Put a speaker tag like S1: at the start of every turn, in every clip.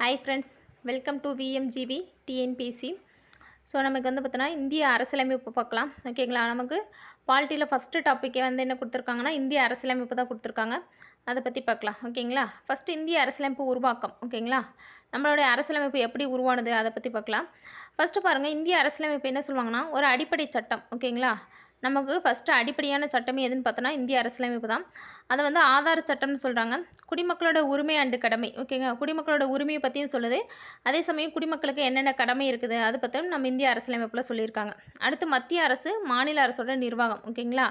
S1: Hi friends, welcome to VMGV TNPSC. So நமக்கு பார்த்தோன்னா இந்திய அரசியலமைப்பு பார்க்கலாம். ஓகேங்களா? நமக்கு பாலிட்டியில் ஃபஸ்ட்டு டாப்பிக்கே என்ன கொடுத்துருக்காங்கன்னா இந்திய அரசியலமைப்பு தான் கொடுத்துருக்காங்க. அதை பற்றி பார்க்கலாம். ஓகேங்களா? ஃபஸ்ட்டு இந்திய அரசியலமைப்பு உருவாக்கம். ஓகேங்களா? நம்மளுடைய அரசியலமைப்பு எப்படி உருவானது அதை பற்றி பார்க்கலாம். ஃபஸ்ட்டு பாருங்கள், இந்திய அரசியலமைப்பு என்ன சொல்லுவாங்கன்னா ஒரு அடிப்படை சட்டம். ஓகேங்களா? நமக்கு ஃபஸ்ட்டு அடிப்படையான சட்டமே எதுன்னு பார்த்தோன்னா இந்திய அரசியலமைப்பு தான். அதை ஆதார சட்டம்னு சொல்கிறாங்க. குடிமக்களோட உரிமை அண்டு கடமை. ஓகேங்க, குடிமக்களோட உரிமையை பற்றியும் சொல்லுது. அதே சமயம் குடிமக்களுக்கு என்னென்ன கடமை இருக்குது அது பற்றியும் நம்ம இந்திய அரசியலமைப்பில் சொல்லியிருக்காங்க. அடுத்து மத்திய அரசு மாநில அரசோட நிர்வாகம். ஓகேங்களா?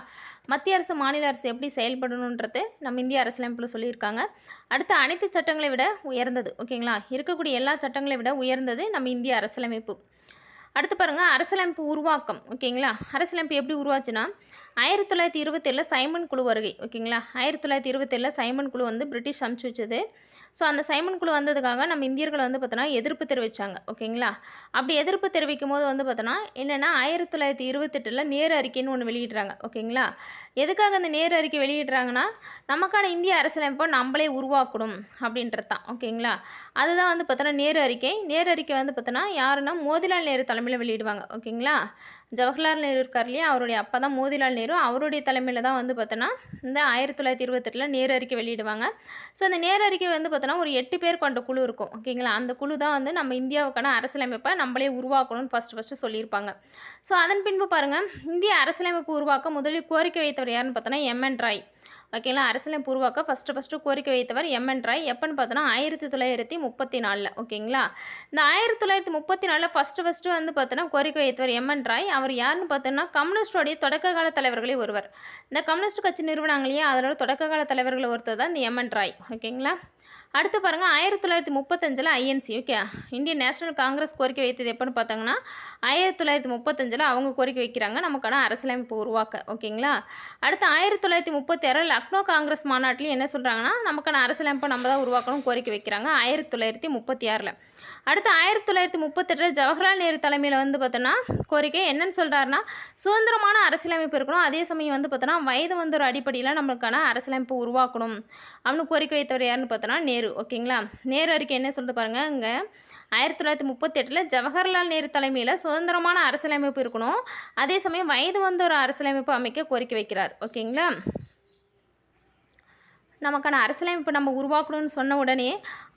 S1: மத்திய அரசு மாநில அரசு எப்படி செயல்படணுன்றது நம்ம இந்திய அரசியலமைப்பில் சொல்லியிருக்காங்க. அடுத்து அனைத்து சட்டங்களை விட உயர்ந்தது. ஓகேங்களா? இருக்கக்கூடிய எல்லா சட்டங்களை விட உயர்ந்தது நம்ம இந்திய அரசியலமைப்பு. அடுத்து பாருங்கள், அரசியலமைப்பு உருவாக்கம். ஓகேங்களா? அரசியலமைப்பு எப்படி உருவாச்சுன்னா 1927 சைமன் குழு வருகை. ஓகேங்களா? 1927 சைமன் குழு பிரிட்டிஷ் அனுப்பிச்சி வச்சது. ஸோ அந்த சைமன் குழு வந்ததுக்காக நம்ம இந்தியர்கள் பார்த்தோன்னா எதிர்ப்பு தெரிவித்தாங்க. ஓகேங்களா? அப்படி எதிர்ப்பு தெரிவிக்கும் போது பார்த்தோன்னா என்னென்னா 1928 நேரு அறிக்கைன்னு ஒன்று வெளியிடுறாங்க. ஓகேங்களா? எதுக்காக அந்த நேரு அறிக்கை வெளியிடுறாங்கன்னா நமக்கான இந்திய அரசியலமைப்பை நம்மளே உருவாக்கணும் அப்படின்றது தான். ஓகேங்களா? அதுதான் பார்த்தோன்னா நேரு அறிக்கை. நேரு அறிக்கை பார்த்தோன்னா யாருன்னா மோதிலால் நேரு தலைமையில் வெளியிடுவாங்க. ஓகேங்களா? ஜவஹர்லால் நேரு இருக்கார் இல்லையா, அவருடைய அப்பா தான் மோதிலால் நேரு. அவருடைய தலைமையில் தான் பார்த்தோன்னா இந்த 1928 நேரு அறிக்கை வெளியிடுவாங்க. ஸோ அந்த நேரு அறிக்கை பார்த்தோன்னா ஒரு 8 பேர் கொண்ட குழு இருக்கும். ஓகேங்களா? அந்த குழு தான் நம்ம இந்தியாவுக்கான அரசியலமைப்பை நம்மளே உருவாக்கணும்னு ஃபஸ்ட்டு சொல்லியிருப்பாங்க. ஸோ அதன் பின்பு பாருங்கள், இந்திய அரசியலமைப்பு உருவாக்க முதலில் கோரிக்கை வைத்தவர் யாருன்னு பார்த்தோன்னா எம்என் ராய். ஓகேங்களா? அரசியலமைப்பு உருவாக்க ஃபஸ்ட்டு கோரிக்கை வைத்தவர் எம்என் ராய். எப்போன்னு பார்த்தோன்னா 1934. ஓகேங்களா? இந்த 1934 ஃபஸ்ட்டு பார்த்தோன்னா கோரிக்கை வைத்தவர் எம்என் ராய். அவர் யாருன்னு பார்த்தோன்னா கம்யூனிஸ்டோடைய தொடக்க கால தலைவர்களே ஒருவர். இந்த கம்யூனிஸ்ட் கட்சி நிறுவனாங்க இல்லையா, அதோட தொடக்க கால தலைவர்கள் ஒருத்தர் தான் இந்த எம்என் ராய். ஓகேங்களா? அடுத்து பாருங்கள், 1935 INC. Okay, Indian national Congress கோரிக்கை வைத்தது எப்போன்னு பார்த்தாங்கன்னா 1935 அவங்க கோரிக்கை வைக்கிறாங்க நமக்கான அரசியலமைப்பு உருவாக்க. ஓகேங்களா? அடுத்து 1936 லக்னோ காங்கிரஸ் மாநாட்டில் என்ன சொல்கிறாங்கன்னா நமக்கான அரசியலமைப்பை நம்ம தான் உருவாக்கணும் கோரிக்கை வைக்கிறாங்க 1936. அடுத்து 1938 ஜவஹர்லால் நேரு தலைமையில் பார்த்தோன்னா கோரிக்கை என்னன்னு சொல்கிறாருன்னா சுதந்திரமான அரசியலமைப்பு இருக்கணும், அதே சமயம் பார்த்தோன்னா வயது ஒரு அடிப்படையில் நம்மளுக்கான அரசியலமைப்பு உருவாக்கணும் அப்படின்னு கோரிக்கை வைத்தவர் யாருன்னு பார்த்தோன்னா நேரு. ஓகேங்களா? நேரு அறிக்கை என்ன சொல்லிட்டு பாருங்கள், இங்கே 1938 ஜவஹர்லால் நேரு தலைமையில் சுதந்திரமான அரசியலமைப்பு இருக்கணும், அதே சமயம் வயது ஒரு அரசியலமைப்பு அமைக்க கோரிக்கை வைக்கிறார். ஓகேங்களா? நமக்கான அரசியலமைப்பு நம்ம உருவாக்கணும்னு சொன்ன உடனே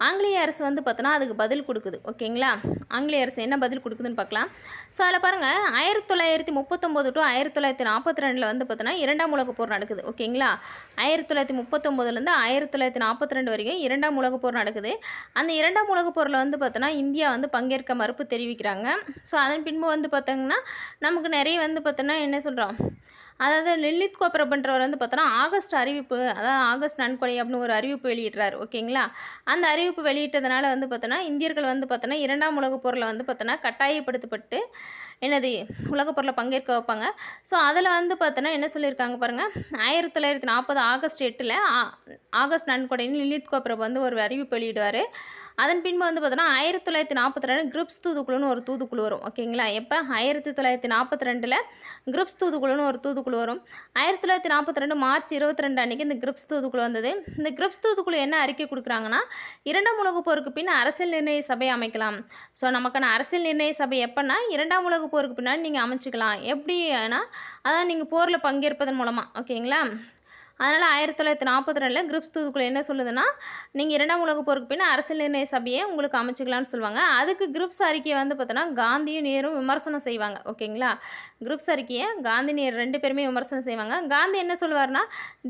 S1: ஆங்கிலேய அரசு பார்த்தோன்னா அதுக்கு பதில் கொடுக்குது. ஓகேங்களா? ஆங்கிலேய அரசு என்ன பதில் கொடுக்குதுன்னு பார்க்கலாம். ஸோ அதில் பாருங்கள், 1939 டு 1942 பார்த்தோன்னா இரண்டாம் உலகப் போர் நடக்குது. ஓகேங்களா? 1939 1942 வரைக்கும் இரண்டாம் உலகப் போர் நடக்குது. அந்த இரண்டாம் உலகப் போரில் பார்த்தோன்னா இந்தியா பங்கேற்க மறுப்பு தெரிவிக்கிறாங்க. ஸோ அதன் பின்பு பார்த்தோங்கன்னா நமக்கு நிறைய பார்த்தோன்னா என்ன சொல்கிறோம், அதாவது லில்லித் கோப்ரபன்றவர் பார்த்தோன்னா ஆகஸ்ட் அறிவிப்பு, அதாவது ஆகஸ்ட் நன்கொடை அப்படின்னு ஒரு அறிவிப்பு வெளியிடுறாரு. ஓகேங்களா? அந்த அறிவிப்பு வெளியிட்டதுனால பார்த்தோன்னா இந்தியர்கள் பார்த்தோன்னா இரண்டாம் உலகப் போரில் பார்த்தோன்னா கட்டாயப்படுத்தப்பட்டு என்னது உலகப் போரில் பங்கேற்க வைப்பாங்க. ஸோ அதில் பார்த்தோன்னா என்ன சொல்லியிருக்காங்க பாருங்கள், 1940 ஆகஸ்ட் 8 ஆகஸ்ட் நன்கொடைன்னு லில்லித் கோப்ரப் ஒரு அறிவிப்பு வெளியிடுவார். அதன் பின்பு பார்த்தோன்னா 1942 கிரிப்ஸ் தூதுக்குழுன்னு ஒரு தூதுக்குழு வரும். ஓகேங்களா? எப்போ 1942 கிரிப்ஸ் தூதுக்குழுன்னு ஒரு தூதுக்குழு வரும். 1942 மார்ச் 22 அன்றைக்கி இந்த கிரிப்ஸ் தூதுக்குழு வந்தது. இந்த கிரிப்ஸ் தூதுக்குழு என்ன அறிக்கை கொடுக்குறாங்கன்னா இரண்டாம் உலகப் போருக்கு பின் அரசியல் நிர்ணய சபை அமைக்கலாம். ஸோ நமக்கான அரசியல் நிர்ணய சபை எப்போன்னா இரண்டாம் உலகப் போருக்கு பின்னாடி நீங்கள் அமைச்சிக்கலாம். எப்படின்னா அதான் நீங்கள் போரில் பங்கேற்பதன் மூலமாக. ஓகேங்களா? அதனால் 1942 கிரிப்ஸ் தூதுக்குழு என்ன சொல்லுதுன்னா நீங்கள் இரண்டாம் உலகப் போருக்கு பின் அரசியல் நிர்ணய சபையை உங்களுக்கு அமைச்சிக்கலாம்னு சொல்லுவாங்க. அதுக்கு கிரிப்ஸ் அறிக்கையை பார்த்தோன்னா காந்தியும் நேரும் விமர்சனம் செய்வாங்க. ஓகேங்களா? கிரிப்ஸ் அறிக்கையை காந்தி நேரு 2 பேருமே விமர்சனம் செய்வாங்க. காந்தி என்ன சொல்லுவார்னா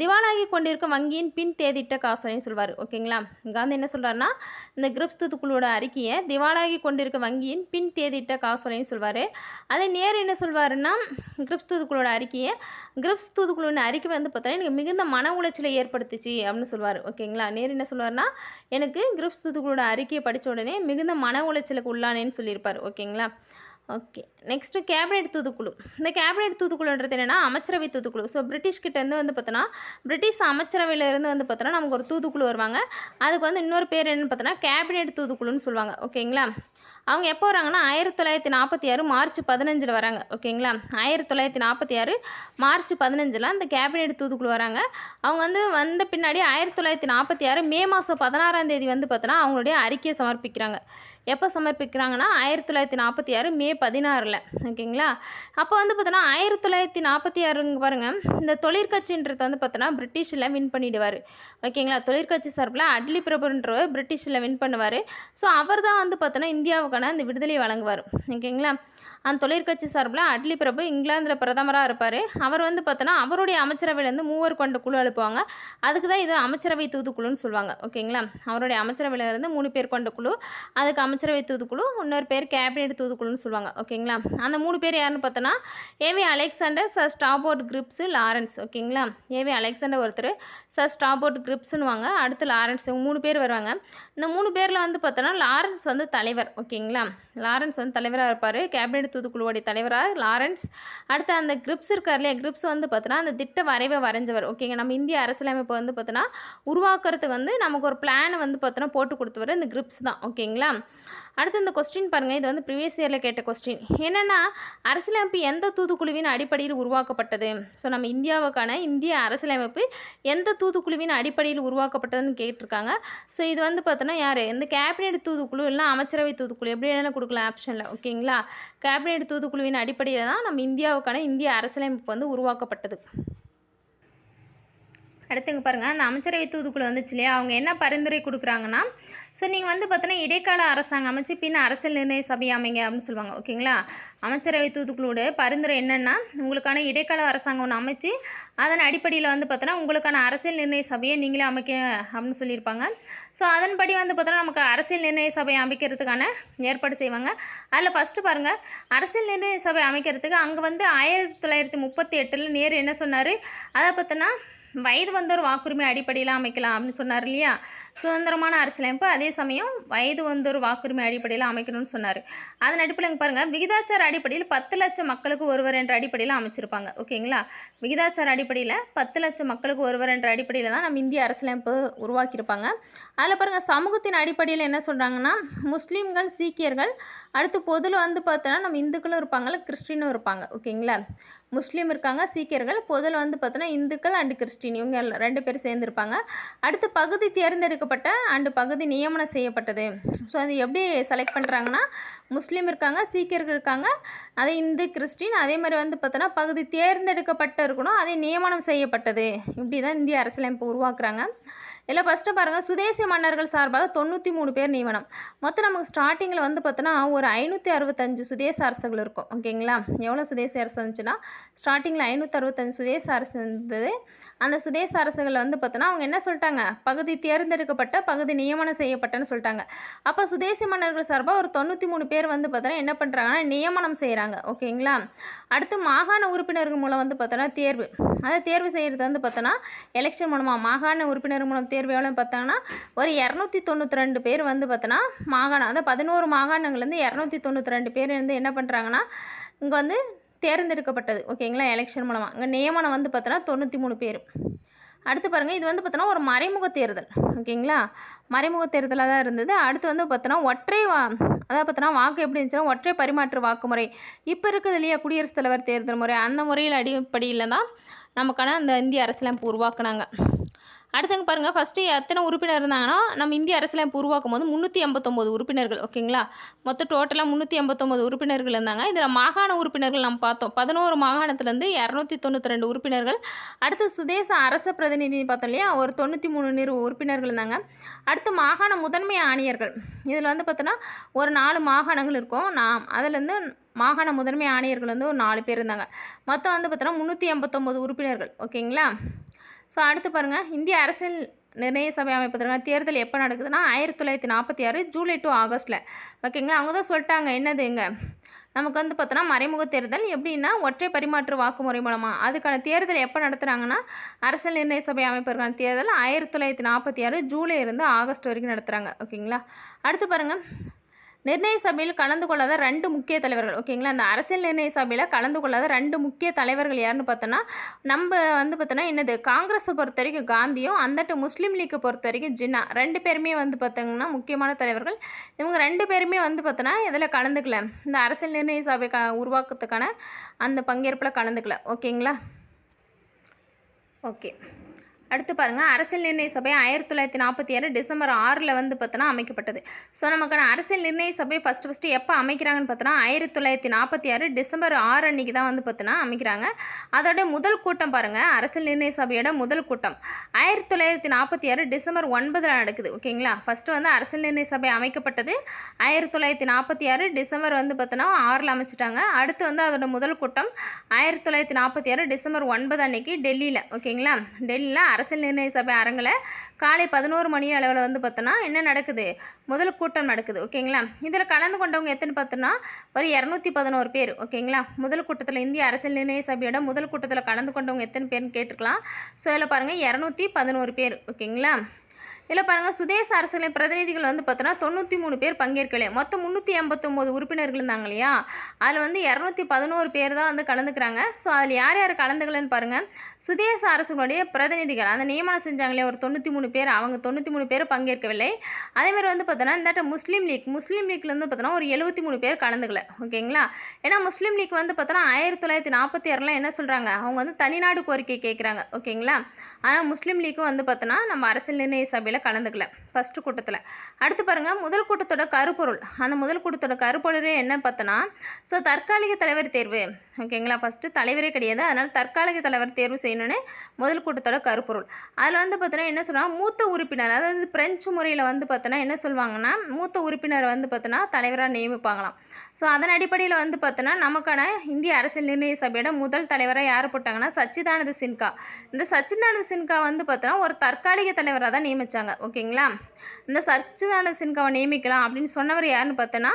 S1: திவாலாகி கொண்டிருக்கும் வங்கியின் பின் தேதிட்ட காசோலைன்னு சொல்வார். ஓகேங்களா? காந்தி என்ன சொல்கிறாருன்னா இந்த கிரிப்ஸ் தூதுக்குழுவோட அறிக்கையை திவாலாகி கொண்டிருக்க வங்கியின் பின் தேதிட்ட காசோலைன்னு சொல்வார். அதே நேரு என்ன சொல்வாருன்னா கிரிப்ஸ் தூதுக்குழுவோட அறிக்கையை கிரிப்ஸ் தூதுக்குழுவின் அறிக்கை பார்த்தோன்னா எனக்கு மிகுந்த மன உளைச்சலை ஏற்படுத்துச்சு அப்படின்னு சொல்வார். ஓகேங்களா? நேரு என்ன சொல்வார்னா எனக்கு கிரிப்ஸ் தூதுக்குழுவோட அறிக்கையை படித்த உடனே மிகுந்த மன உளைச்சலுக்கு உள்ளானேன்னு சொல்லியிருப்பார். ஓகேங்களா? ஓகே, நெக்ஸ்ட்டு கேபினெட் தூதுக்குழு. இந்த கேபினெட் தூதுக்குழுன்றது என்னென்னா அமைச்சரவை தூதுக்குழு. ஸோ பிரிட்டிஷ்கிட்டேருந்து பார்த்தோன்னா பிரிட்டிஷ் அமைச்சரவையிலேருந்து பார்த்தோன்னா நமக்கு ஒரு தூதுக்குழு வருவாங்க. அதுக்கு இன்னொரு பேர் என்னென்னு பார்த்தோன்னா கேபினெட் தூதுக்குழுன்னு சொல்லுவாங்க. ஓகேங்களா? அவங்க எப்போ வராங்கன்னா 1946 மார்ச் 15 வராங்க. ஓகேங்களா? 1946 மார்ச் 15 அந்த கேபினெட் தூதுக்குழு வராங்க. அவங்க வந்த பின்னாடி 1946 மே மாதம் 16ஆம் தேதி பார்த்தோன்னா அவங்களுடைய அறிக்கையை சமர்ப்பிக்கிறாங்க. எப்போ சமர்ப்பிக்கிறாங்கன்னா 1946 மே 16 ஓகேங்களா? அப்போ பார்த்தோன்னா 1946 பாருங்கள், இந்த தொழிற்கட்சின்றது பார்த்தோன்னா பிரிட்டிஷில் வின் பண்ணிடுவார். ஓகேங்களா? தொழிற்கட்சி சார்பில் அட்லி பிரபுன்றவர் பிரிட்டிஷில் வின் பண்ணுவார். ஸோ அவர் தான் பார்த்தோன்னா இந்தியாவுக்கான அந்த விடுதலை வழங்குவார். ஓகேங்களா? அந்த தொழிற்கட்சி சார்பில் அட்லி பிரபு இங்கிலாந்தில் பிரதமராக இருப்பார். அவர் பார்த்தோன்னா அவருடைய அமைச்சரவையிலேருந்து 3 கொண்ட குழு அனுப்புவாங்க. அதுக்கு தான் இது அமைச்சரவை தூதுக்குழுன்னு சொல்லுவாங்க. ஓகேங்களா? அவருடைய அமைச்சரவையிலேருந்து 3 பேர் கொண்ட குழு, அதுக்கு அமைச்சரவை தூதுக்குழு, இன்னொரு பேர் கேபினெட் தூதுக்குழுன்னு சொல்லுவாங்க. ஓகேங்களா? அந்த 3 பேர் யாருன்னு பார்த்தோன்னா AV Alexander, Sir Stafford Cripps, Lawrence. ஓகேங்களா? ஏவி அலெக்சாண்டர் ஒருத்தர், சர் ஸ்டாபோர்ட் கிரிப்ஸ்னுவாங்க, அடுத்து லாரன்ஸ். இவங்க 3 பேர் வருவாங்க. இந்த 3 பேரில் பார்த்தோன்னா லாரன்ஸ் தலைவர். ஓகேங்களா? லாரன்ஸ் தலைவராக இருப்பார். கேபினெட் தூதுக்குழுவோடைய தலைவராக லாரன்ஸ். அடுத்து அந்த கிரிப்ஸ் இருக்கார் இல்லையா, கிரிப்ஸ் பார்த்தோன்னா அந்த திட்ட வரைவை வரைஞ்சவர். ஓகேங்க, நம்ம இந்திய அரசியலமைப்பு பார்த்தோன்னா உருவாக்குறதுக்கு நமக்கு ஒரு பிளான் பார்த்தோன்னா போட்டு கொடுத்தவர் இந்த கிரிப்ஸ் தான். ஓகேங்களா? அடுத்து இந்த கொஸ்டின் பாருங்கள், இது ப்ரீவியஸ் இயரில் கேட்ட கொஸ்டின். என்னென்னா அரசியலமைப்பு எந்த தூதுக்குழுவின் அடிப்படையில் உருவாக்கப்பட்டது? ஸோ நம்ம இந்தியாவுக்கான இந்திய அரசியலமைப்பு எந்த தூதுக்குழுவின் அடிப்படையில் உருவாக்கப்பட்டதுன்னு கேட்டிருக்காங்க. ஸோ இது பார்த்தோன்னா யார், இந்த கேபினெட் தூதுக்குழு இல்லைனா அமைச்சரவை தூதுக்குழு எப்படி வேணாலும் கொடுக்கலாம் ஆப்ஷனில். ஓகேங்களா? கேபினெட் தூதுக்குழுவின் அடிப்படையில் தான் நம்ம இந்தியாவுக்கான இந்திய அரசியலமைப்பு உருவாக்கப்பட்டது. அடுத்துங்க பாருங்கள், அந்த அமைச்சரவை தூதுக்குழு வந்துச்சு இல்லையா, அவங்க என்ன பரிந்துரை கொடுக்குறாங்கன்னா, ஸோ நீங்கள் பார்த்தோன்னா இடைக்கால அரசாங்கம் அமைச்சு பின் அரசியல் நிர்ணய சபை அமைங்க அப்படின்னு சொல்லுவாங்க. ஓகேங்களா? அமைச்சரவை தூதுக்குழுவோட பரிந்துரை என்னென்னா, உங்களுக்கான இடைக்கால அரசாங்கம் ஒன்று அமைச்சு அதன் அடிப்படையில் பார்த்தோன்னா உங்களுக்கான அரசியல் நிர்ணய சபையை நீங்களே அமைக்க அப்படின்னு சொல்லியிருப்பாங்க. ஸோ அதன்படி பார்த்தோன்னா நமக்கு அரசியல் நிர்ணய சபையை அமைக்கிறதுக்கான ஏற்பாடு செய்வாங்க. அதில் ஃபஸ்ட்டு பாருங்கள், அரசியல் நிர்ணய சபை அமைக்கிறதுக்கு அங்கே 1938 நேரு என்ன சொன்னார், அதை பார்த்தோன்னா வயது வந்தோர் வாக்குரிமை அடிப்படையில் அமைக்கலாம் அப்படின்னு சொன்னார் இல்லையா. சுதந்திரமான அரசியலமைப்பு, அதே சமயம் வயது வந்தோர் வாக்குரிமை அடிப்படையில் அமைக்கணும்னு சொன்னார். அதன் அடிப்படையில் பாருங்கள், விகிதாச்சார அடிப்படையில் 10 லட்சம் மக்களுக்கு ஒருவர் என்ற அடிப்படையில் அமைச்சிருப்பாங்க. ஓகேங்களா? விகிதாச்சார அடிப்படையில் 10 லட்சம் மக்களுக்கு ஒருவர் என்ற அடிப்படையில் தான் நம்ம இந்திய அரசியலமைப்பு உருவாக்கியிருப்பாங்க. அதில் பாருங்கள், சமூகத்தின் அடிப்படையில் என்ன சொல்கிறாங்கன்னா, முஸ்லீம்கள், சீக்கியர்கள், அடுத்து பொதுவில் பார்த்தோன்னா நம்ம இந்துக்களும் இருப்பாங்க, கிறிஸ்டினும் இருப்பாங்க. ஓகேங்களா? முஸ்லீம் இருக்காங்க, சீக்கியர்கள், பொதுவில் பார்த்தோன்னா இந்துக்கள் அண்டு கிறிஸ்டின், இவங்க 2 பேர் சேர்ந்துருப்பாங்க. அடுத்து பகுதி தேர்ந்தெடுக்கப்பட்ட அண்டு பகுதி நியமனம் செய்யப்பட்டது. ஸோ அது எப்படி செலக்ட் பண்ணுறாங்கன்னா, முஸ்லீம் இருக்காங்க, சீக்கியர்கள் இருக்காங்க, அதே இந்து, கிறிஸ்டின், அதே மாதிரி பார்த்தோன்னா பகுதி தேர்ந்தெடுக்கப்பட்டு இருக்கணும், அதே நியமனம் செய்யப்பட்டது. இப்படி தான் இந்திய அரசியலமைப்பு உருவாக்குறாங்க. இதில் ஃபஸ்ட்டு பாருங்கள், சுதேசி மன்னர்கள் சார்பாக 93 பேர் நியமனம். மொத்தம் நமக்கு ஸ்டார்டிங்கில் பார்த்தோன்னா ஒரு 565 சுதேச அரசுகள் இருக்கும். ஓகேங்களா? எவ்வளோ சுதேச அரசு இருந்துச்சுன்னா, ஸ்டார்டிங்கில் 565 சுதேச அரசு இருந்தது. அந்த சுதேச அரசுகளில் பார்த்தோன்னா அவங்க என்ன சொல்லிட்டாங்க, பகுதி தேர்ந்தெடுக்கப்பட்ட பகுதி நியமனம் செய்யப்பட்டன்னு சொல்லிட்டாங்க. அப்போ சுதேசி மன்னர்கள் சார்பாக ஒரு 93 பேர் பார்த்தோன்னா என்ன பண்ணுறாங்கன்னா நியமனம் செய்கிறாங்க. ஓகேங்களா? அடுத்து மாகாண உறுப்பினர்கள் மூலம் பார்த்தோன்னா தேர்வு, அதை தேர்வு செய்கிறது பார்த்தோன்னா எலெக்ஷன் மூலமாக மாகாண உறுப்பினர் மூலம் தேர்வு எவ்வளோன்னு பார்த்தாங்கன்னா ஒரு 292 பேர் பார்த்தோன்னா மாகாணம், அதாவது 11 மாகாணங்கள்லேருந்து 292 பேர் என்ன பண்ணுறாங்கன்னா இங்கே தேர்ந்தெடுக்கப்பட்டது. ஓகேங்களா? எலெக்ஷன் மூலமாக. இங்கே நியமனம் பார்த்தோன்னா 93 பேர். அடுத்து பாருங்கள், இது பார்த்தோன்னா ஒரு மறைமுக தேர்தல். ஓகேங்களா? மறைமுக தேர்தலாக தான் இருந்தது. அடுத்து பார்த்தோன்னா ஒற்றை அதாவது பார்த்தோன்னா வாக்கு எப்படி இருந்துச்சுன்னா ஒற்றை பரிமாற்று வாக்கு முறை. இப்போ இருக்குது இல்லையா குடியரசுத் தலைவர் தேர்தல் முறை, அந்த முறையில் அடிப்படையில் தான் நமக்கான அந்த இந்திய அரசியலமைப்பு உருவாக்குனாங்க. அடுத்தங்க பாருங்கள், ஃபஸ்ட்டு எத்தனை உறுப்பினர் இருந்தாங்கன்னா நம்ம இந்திய அரசியலமைப்பு உருவாக்கும் போது 389 உறுப்பினர்கள். ஓகேங்களா? மொத்தம் டோட்டலாக 389 உறுப்பினர்கள் இருந்தாங்க. இதில் மாகாண உறுப்பினர்கள் நம்ம பார்த்தோம், 11 மாகாணத்துலேருந்து 292 உறுப்பினர்கள். அடுத்து சுதேச அரச பிரதிநிதி பார்த்தோம் இல்லையா, ஒரு 93 உறுப்பினர்கள் இருந்தாங்க. அடுத்து மாகாண முதன்மை ஆணையர்கள், இதில் பார்த்தோன்னா ஒரு 4 மாகாணங்கள் இருக்கும். அதுலேருந்து மாகாண முதன்மை ஆணையர்கள் ஒரு 4 பேர் இருந்தாங்க. மொத்தம் பார்த்தோன்னா 389 உறுப்பினர்கள். ஓகேங்களா? ஸோ அடுத்து பாருங்கள், இந்திய அரசியல் நிர்ணய சபை அமைப்பதற்கான தேர்தல் எப்போ நடக்குதுன்னா 1946 ஜூலை டு ஆகஸ்ட்டில். ஓகேங்களா? அவங்க தான் சொல்லிட்டாங்க என்னதுங்க, நமக்கு பார்த்தோன்னா மறைமுக தேர்தல் எப்படின்னா ஒற்றை பரிமாற்று வாக்குமுறை மூலமாக. அதுக்கான தேர்தல் எப்போ நடத்துகிறாங்கன்னா அரசியல் நிர்ணய சபை அமைப்பதற்கான தேர்தல் 1946 ஜூலை இருந்து ஆகஸ்ட் வரைக்கும் நடத்துகிறாங்க. ஓகேங்களா? அடுத்து பாருங்கள், நிர்ணய சபையில் கலந்து கொள்ளாத 2 முக்கிய தலைவர்கள். ஓகேங்களா? அந்த அரசியல் நிர்ணய சபையில் கலந்து கொள்ளாத 2 முக்கிய தலைவர்கள் யாருன்னு பார்த்தோன்னா நம்ம பார்த்தோன்னா என்னது காங்கிரஸை பொறுத்த வரைக்கும் காந்தியும், அந்தட்டு முஸ்லீம் லீக்கை பொறுத்த வரைக்கும் ஜின்னா, 2 பேருமே பார்த்தோங்கன்னா முக்கியமான தலைவர்கள். இவங்க 2 பேருமே வந்து பார்த்தோன்னா இதில் கலந்துக்கல. இந்த அரசியல் நிர்ணய சபை உருவாக்கத்துக்கான அந்த பங்கேற்பில் கலந்துக்கல. ஓகேங்களா? ஓகே. அடுத்து பாருங்கள், அரசியல் நிர்ணய சபை 1946 டிசம்பர் 6 வந்து பார்த்தோன்னா அமைக்கப்பட்டது. ஸோ நமக்கான அரசியல் நிர்ணய சபை ஃபஸ்ட்டு எப்போ அமைக்கிறாங்கன்னு பார்த்தோன்னா 1946 டிசம்பர் 6 அன்றைக்கி தான் வந்து பார்த்தோன்னா அமைக்கிறாங்க. அதோட முதல் கூட்டம் பாருங்கள், அரசியல் நிர்ணய சபையோட முதல் கூட்டம் 1946 டிசம்பர் 9 நடக்குது. ஓகேங்களா? ஃபஸ்ட்டு வந்து அரசியல் நிர்ணய சபை அமைக்கப்பட்டது 1946 டிசம்பர் வந்து பார்த்தோன்னா 6 அமைச்சிட்டாங்க. அடுத்து வந்து அதோட முதல் கூட்டம் 1946 டிசம்பர் 9 அன்னைக்கு டெல்லியில். ஓகேங்களா? டெல்லியில் அரசியல் நிர்ணய சபை அரங்கில் காலை 11 மணி அளவில் வந்து பார்த்தோன்னா என்ன நடக்குது, முதல் கூட்டம் நடக்குது. ஓகேங்களா? இதில் கலந்து கொண்டவங்க எத்தனை பார்த்தோன்னா ஒரு 211 பேர். ஓகேங்களா? முதல் கூட்டத்தில் இந்திய அரசியல் நிர்ணய சபையோட முதல் கூட்டத்தில் கலந்து கொண்டவங்க எத்தனை பேர்னு கேட்டுக்கலாம். ஸோ இதில் பாருங்கள் 211 பேர். ஓகேங்களா? இதில் பாருங்கள், சுதேச அரசியல் பிரதிநிதிகள் வந்து பார்த்தோன்னா 93 பேர் பங்கேற்கல. மொத்தம் 389 உறுப்பினர்கள் இருந்தாங்க இல்லையா, அதில் வந்து 211 பேர் தான் வந்து கலந்துக்கிறாங்க. ஸோ அதில் யார் யார் கலந்துக்கலன்னு பாருங்கள், சுதேச அரசுகளுடைய பிரதிநிதிகள் அந்த நியமனம் செஞ்சாங்களே ஒரு 93 பேர், அவங்க 93 பேர் பங்கேற்கவில்லை. அதேமாதிரி வந்து பார்த்தோன்னா இந்த முஸ்லீம் லீக்ல வந்து பார்த்தோன்னா ஒரு 73 பேர் கலந்துக்கல. ஓகேங்களா? ஏன்னா முஸ்லீம் லீக் வந்து பார்த்தோன்னா 1946 என்ன சொல்கிறாங்க, அவங்க வந்து தனிநாடு கோரிக்கை கேட்குறாங்க. ஓகேங்களா? ஆனால் முஸ்லீம் லீக்கும் வந்து பார்த்தோன்னா நம்ம அரசியல் நிர்ணய சபையில் கலந்துக்கல ஃபஸ்ட்டு கூட்டத்தில். அடுத்து பாருங்கள், முதல் கூட்டத்தோட கருப்பொருள். அந்த முதல் கூட்டத்தோட கருப்பொருளே என்ன பார்த்தோன்னா, ஸோ தற்காலிக தலைவர் தேர்வு. ஓகேங்களா? ஃபஸ்ட்டு தலைவரே கிடையாது, அதனால் தற்காலிக தலைவர் தேர்வு செய்யணும்னு முதல் கூட்டத்தோட கருப்பொருள். அதில் வந்து பார்த்தோன்னா என்ன சொல்கிறாங்க, மூத்த உறுப்பினர், அதாவது பிரெஞ்சு முறையில் வந்து பார்த்தோன்னா என்ன சொல்லுவாங்கன்னா, மூத்த உறுப்பினர் வந்து பார்த்தோன்னா தலைவராக நியமிப்பாங்களாம். ஸோ அதன் அடிப்படையில் வந்து பார்த்தோன்னா நமக்கான இந்திய அரசியல் நிர்ணய சபையோட முதல் தலைவராக யார் போட்டாங்கன்னா சச்சிதானந்த சின்ஹா. இந்த சச்சிதானந்த சின்ஹா வந்து பார்த்தோன்னா ஒரு தற்காலிக தலைவராக தான் நியமித்தாங்க. ஓகேங்களா? இந்த சச்சிதானந்த சின்ஹாவை நியமிக்கலாம் அப்படின்னு சொன்னவர் யாருன்னு பார்த்தோன்னா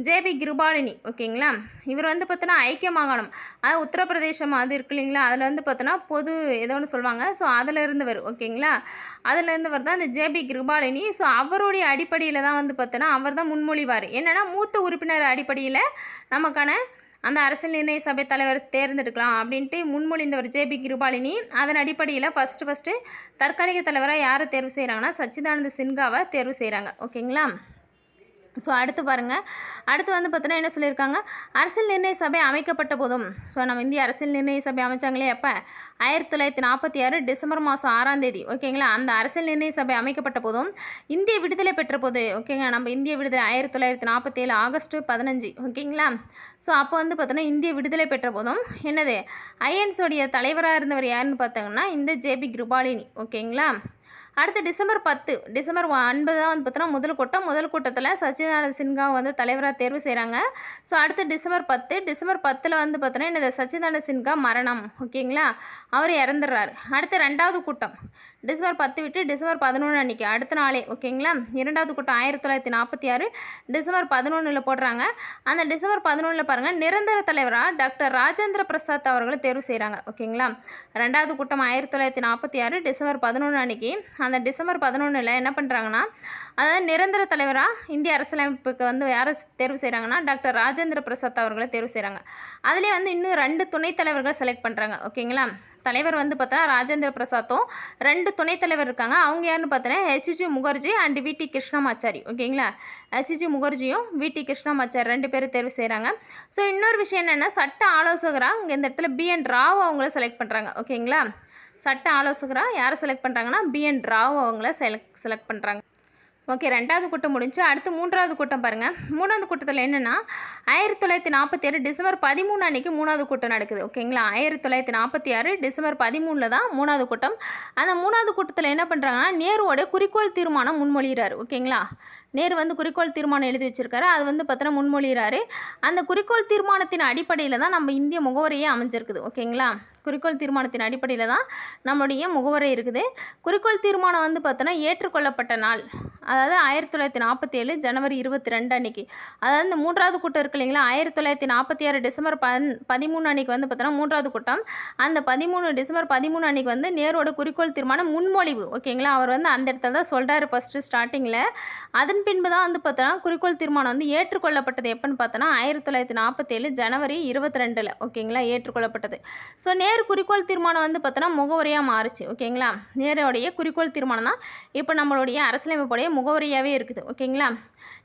S1: ஜேபி கிருபாலினி. ஓகேங்களா? இவர் வந்து பார்த்தோன்னா ஐக்கிய மாகாணம், அது உத்தரப்பிரதேசம் அது இருக்கு இல்லைங்களா, அதில் வந்து பார்த்தோன்னா பொது ஏதோ ஒன்று சொல்லுவாங்க. ஸோ அதில் இருந்தவர். ஓகேங்களா? அதில் இருந்தவர் தான் இந்த ஜேபி கிருபாலினி. ஸோ அவருடைய அடிப்படையில் தான் வந்து பார்த்தோன்னா அவர் தான் முன்மொழிவார். என்னென்னா மூத்த உறுப்பினர் அடிப்படையில் நமக்கான அந்த அரசியல் நிர்ணய சபை தலைவர் தேர்ந்தெடுக்கலாம் அப்படின்ட்டு முன்மொழிந்தவர் ஜேபி கிருபாலினி. அதன் அடிப்படையில் ஃபஸ்ட்டு தற்காலிக தலைவராக யாரை தேர்வு செய்கிறாங்கன்னா சச்சிதானந்த சின்ஹாவை தேர்வு செய்கிறாங்க. ஓகேங்களா? ஸோ அடுத்து பாருங்கள், அடுத்து வந்து பார்த்தோன்னா என்ன சொல்லியிருக்காங்க, அரசியல் நிர்ணய சபை அமைக்கப்பட்ட போதும், ஸோ நம்ம இந்திய அரசியல் நிர்ணய சபை அமைச்சாங்களே எப்போ 1946 டிசம்பர் மாதம் 6ஆம் தேதி. ஓகேங்களா? அந்த அரசியல் நிர்ணய சபை அமைக்கப்பட்ட போதும் இந்திய விடுதலை பெற்ற போது, ஓகேங்க, நம்ம இந்திய விடுதலை 1947 ஆகஸ்ட் 15. ஓகேங்களா? ஸோ அப்போ வந்து பார்த்தோன்னா இந்திய விடுதலை பெற்ற போதும் என்னது ஐஎன்ஸோடைய தலைவராக இருந்தவர் யாருன்னு பார்த்தாங்கன்னா இந்த ஜேபி கிருபாலினி. ஓகேங்களா? அடுத்து டிசம்பர் 9 தான் வந்து பார்த்தோன்னா முதல் கூட்டத்தில் சச்சிதானந்த சின்ஹா வந்து தலைவராக தேர்வு செய்கிறாங்க. ஸோ அடுத்து டிசம்பர் 10 வந்து பார்த்தோன்னா என்னது சச்சிதானந்த சின்ஹா மரணம். ஓகேங்களா? அவர் இறந்துடுறாரு. அடுத்து 2வது கூட்டம் டிசம்பர் 10 விட்டு டிசம்பர் 11 அன்றைக்கி அடுத்த நாளே. ஓகேங்களா? 2வது கூட்டம் 1946 டிசம்பர் 11 போடுறாங்க. அந்த டிசம்பர் 11 பாருங்கள், நிரந்தர தலைவராக டாக்டர் ராஜேந்திர பிரசாத் அவர்களை தேர்வு செய்கிறாங்க. ஓகேங்களா? 2வது கூட்டம் 1946 டிசம்பர் 11 அன்றைக்கி. அந்த டிசம்பர் 11 என்ன பண்ணுறாங்கன்னா, அதாவது நிரந்தர தலைவராக இந்திய அரசியலமைப்புக்கு வந்து யாரை தேர்வு செய்கிறாங்கன்னா டாக்டர் ராஜேந்திர பிரசாத் அவர்களை தேர்வு செய்கிறாங்க. அதிலே வந்து இன்னும் 2 துணைத் தலைவர்கள் செலக்ட் பண்ணுறாங்க. ஓகேங்களா? தலைவர் வந்து பார்த்தோன்னா ராஜேந்திர பிரசாத்தும் 2 துணைத் தலைவர் இருக்காங்க. அவங்க யாருன்னு பார்த்தோன்னா ஹெச்ஜி முகர்ஜி அண்ட் விடி கிருஷ்ணமாச்சாரி. ஓகேங்களா? ஹெச்ஜி முகர்ஜியும் விடி கிருஷ்ணமாச்சாரி 2 பேரும் தேர்வு செய்கிறாங்க. ஸோ இன்னொரு விஷயம் என்னென்னா, சட்ட ஆலோசகராக இங்கே இந்த இடத்துல பிஎன் ராவ் அவங்கள செலக்ட் பண்ணுறாங்க. ஓகேங்களா? சட்ட ஆலோசகராக யாரை செலக்ட் பண்ணுறாங்கன்னா பிஎன் ராவ் அவங்கள செலக்ட் பண்ணுறாங்க. ஓகே, 2வது கூட்டம் முடிஞ்சு அடுத்து 3வது கூட்டம் பாருங்கள். 3வது கூட்டத்தில் என்னென்னா 1947 டிசம்பர் 13 அன்றைக்கி 3வது கூட்டம் நடக்குது. ஓகேங்களா? 1946 டிசம்பர் 13 தான் 3வது கூட்டம். அந்த 3வது கூட்டத்தில் என்ன பண்ணுறாங்கன்னா நேருவோட குறிக்கோள் தீர்மானம் முன்மொழிகிறார். ஓகேங்களா? நேரு வந்து குறிக்கோள் தீர்மானம் எழுதி வச்சுருக்காரு, அது வந்து பார்த்தோன்னா முன்மொழிகிறாரு. அந்த குறிக்கோள் தீர்மானத்தின் அடிப்படையில் தான் நம்ம இந்திய முகவரியே அமைஞ்சிருக்குது. ஓகேங்களா? குறிக்கோள் தீர்மானத்தின் அடிப்படையில் தான் நம்மளுடைய முகவரி இருக்குது. குறிக்கோள் தீர்மானம் வந்து பார்த்தோன்னா ஏற்றுக்கொள்ளப்பட்ட நாள் அதாவது 1947 ஜனவரி 22 அன்றைக்கி. அதாவது இந்த 3வது கூட்டம் இருக்கு இல்லைங்களா, 1946 டிசம்பர் 13 அன்றைக்கி வந்து பார்த்தோன்னா 3வது கூட்டம். அந்த டிசம்பர் 13 அன்றைக்கி வந்து நேரோட குறிக்கோள் தீர்மானம் முன்மொழிவு. ஓகேங்களா? அவர் வந்து அந்த இடத்துல தான் சொல்கிறாரு ஃபஸ்ட்டு ஸ்டார்டிங்கில். அதன் பின்பு தான் வந்து பார்த்தோன்னா குறிக்கோள் தீர்மானம் வந்து ஏற்றுக்கொள்ளப்பட்டது எப்போன்னு பார்த்தோன்னா 1947 ஜனவரி 22. ஓகேங்களா? ஏற்றுக்கொள்ளப்பட்டது. ஸோ நேரு நேரு குறிக்கோள் தீர்மானம் வந்து பார்த்தோன்னா முகவரியாக மாறுச்சு. ஓகேங்களா, நேருடைய குறிக்கோள் தீர்மானம் தான் இப்போ நம்மளுடைய அரசியலமைப்புடைய முகவரியாகவே இருக்குது. ஓகேங்களா,